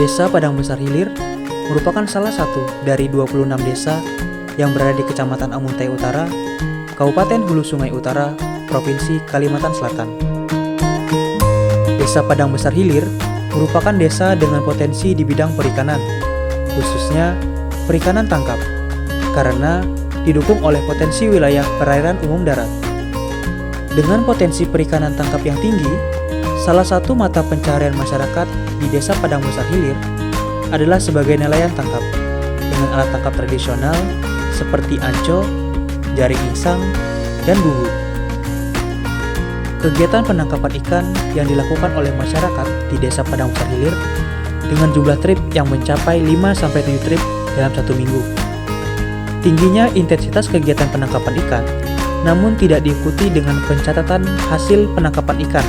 Desa Padang Besar Hilir merupakan salah satu dari 26 desa yang berada di Kecamatan Amuntai Utara, Kabupaten Hulu Sungai Utara, Provinsi Kalimantan Selatan. Desa Padang Besar Hilir merupakan desa dengan potensi di bidang perikanan, khususnya perikanan tangkap, karena didukung oleh potensi wilayah perairan umum darat. Dengan potensi perikanan tangkap yang tinggi, salah satu mata pencaharian masyarakat di Desa Padang Besar Hilir adalah sebagai nelayan tangkap dengan alat tangkap tradisional seperti anco, jaring insang, dan bubu. Kegiatan penangkapan ikan yang dilakukan oleh masyarakat di Desa Padang Besar Hilir dengan jumlah trip yang mencapai 5-7 trip dalam satu minggu. Tingginya intensitas kegiatan penangkapan ikan, namun tidak diikuti dengan pencatatan hasil penangkapan ikan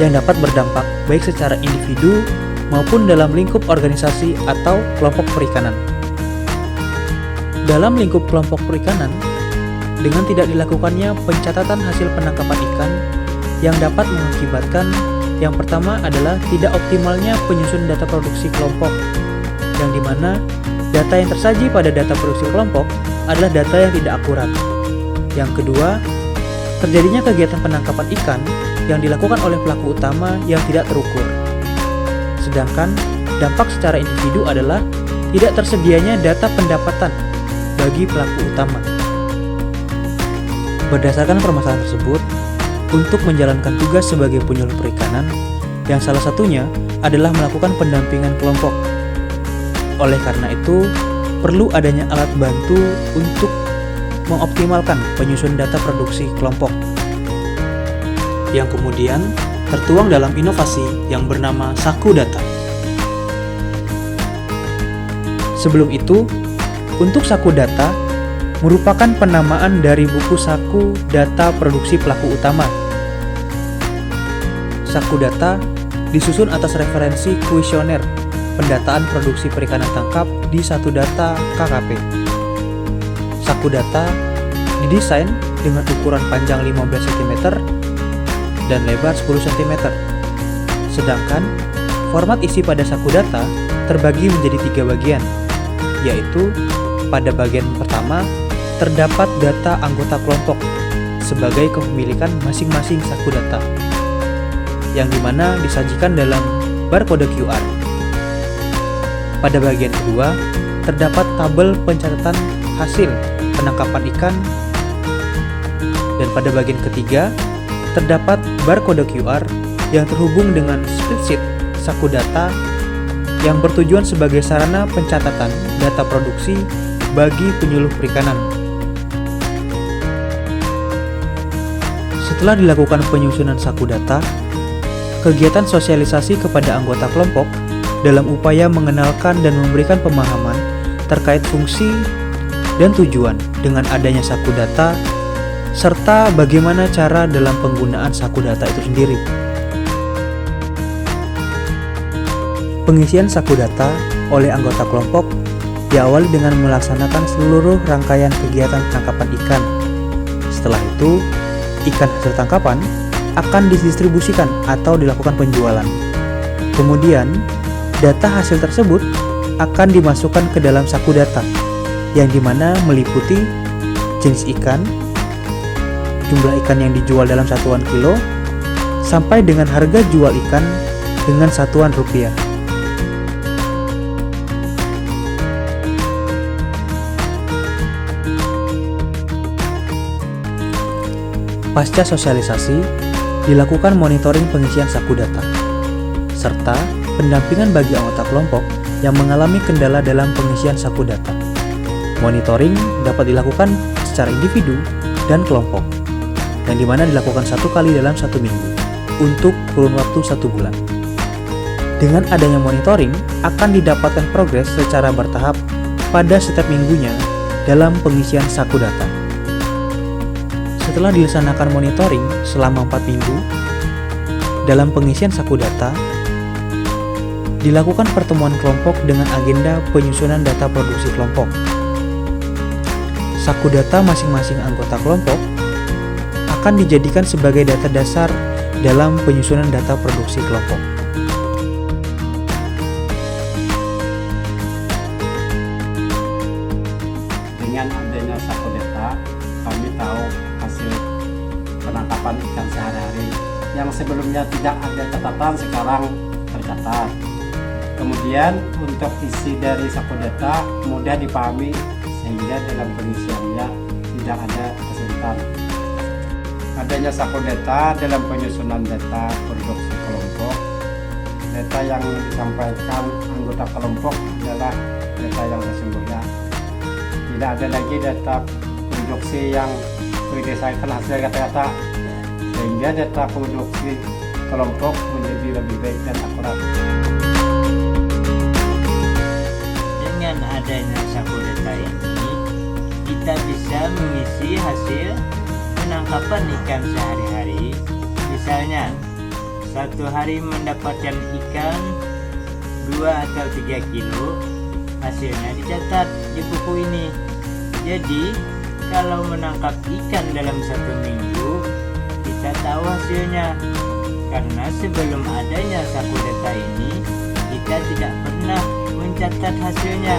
yang dapat berdampak baik secara individu maupun dalam lingkup organisasi atau kelompok perikanan. Dalam lingkup kelompok perikanan, dengan tidak dilakukannya pencatatan hasil penangkapan ikan yang dapat mengakibatkan yang pertama adalah tidak optimalnya penyusunan data produksi kelompok, yang dimana data yang tersaji pada data produksi kelompok adalah data yang tidak akurat. Yang kedua, terjadinya kegiatan penangkapan ikan yang dilakukan oleh pelaku utama yang tidak terukur. Sedangkan dampak secara individu adalah tidak tersedianya data pendapatan bagi pelaku utama. Berdasarkan permasalahan tersebut, untuk menjalankan tugas sebagai penyuluh perikanan, yang salah satunya adalah melakukan pendampingan kelompok. Oleh karena itu, perlu adanya alat bantu untuk mengoptimalkan penyusunan data produksi kelompok, yang kemudian tertuang dalam inovasi yang bernama Saku Data. Sebelum itu, untuk Saku Data merupakan penamaan dari buku Saku Data Produksi Pelaku Utama. Saku Data disusun atas referensi kuesioner pendataan produksi perikanan tangkap di Satu Data KKP. Saku Data didesain dengan ukuran panjang 15 cm dan lebar 10 cm. Sedangkan format isi pada Saku Data terbagi menjadi 3 bagian, yaitu pada bagian pertama terdapat data anggota kelompok sebagai kepemilikan masing-masing Saku Data, yang dimana disajikan dalam barcode QR. Pada bagian kedua terdapat tabel pencatatan hasil penangkapan ikan, dan pada bagian ketiga terdapat barcode QR yang terhubung dengan spreadsheet Saku Data yang bertujuan sebagai sarana pencatatan data produksi bagi penyuluh perikanan. Setelah dilakukan penyusunan Saku Data, kegiatan sosialisasi kepada anggota kelompok dalam upaya mengenalkan dan memberikan pemahaman terkait fungsi dan tujuan dengan adanya Saku Data, serta bagaimana cara dalam penggunaan Saku Data itu sendiri. Pengisian Saku Data oleh anggota kelompok diawali dengan melaksanakan seluruh rangkaian kegiatan tangkapan ikan. Setelah itu, ikan hasil tangkapan akan didistribusikan atau dilakukan penjualan. Kemudian, data hasil tersebut akan dimasukkan ke dalam Saku Data, yang dimana meliputi jenis ikan, jumlah ikan yang dijual dalam satuan kilo, sampai dengan harga jual ikan dengan satuan rupiah. Pasca sosialisasi, dilakukan monitoring pengisian Saku Data, serta pendampingan bagi anggota kelompok yang mengalami kendala dalam pengisian Saku Data. Monitoring dapat dilakukan secara individu dan kelompok, yang dimana dilakukan 1 kali dalam 1 minggu untuk kurun waktu 1 bulan. Dengan adanya monitoring, akan didapatkan progres secara bertahap pada setiap minggunya dalam pengisian Saku Data. Setelah dilaksanakan monitoring selama 4 minggu, dalam pengisian Saku Data, dilakukan pertemuan kelompok dengan agenda penyusunan data produksi kelompok. Saku Data masing-masing anggota kelompok akan dijadikan sebagai data dasar dalam penyusunan data produksi kelompok. Sakudeta, kami tahu hasil penangkapan ikan sehari-hari. Yang sebelumnya tidak ada catatan, sekarang tercatat. Kemudian untuk isi dari Sakudeta mudah dipahami sehingga dalam pengisiannya tidak ada kesulitan. Adanya Sakudeta dalam penyusunan data produksi kelompok. Data yang disampaikan anggota kelompok adalah data yang sesungguhnya. Tidak ada lagi data produksi yang berdasarkan hasil kata-kata, sehingga data produksi kelompok menjadi lebih baik dan akurat. Dengan adanya Sakudeta ini, kita bisa mengisi hasil penangkapan ikan sehari-hari. Misalnya, satu hari mendapatkan ikan 2 atau 3 kilo, hasilnya dicatat di buku ini. Jadi, kalau menangkap ikan dalam 1 minggu, kita tahu hasilnya. Karena sebelum adanya Sakudeta ini, kita tidak pernah mencatat hasilnya.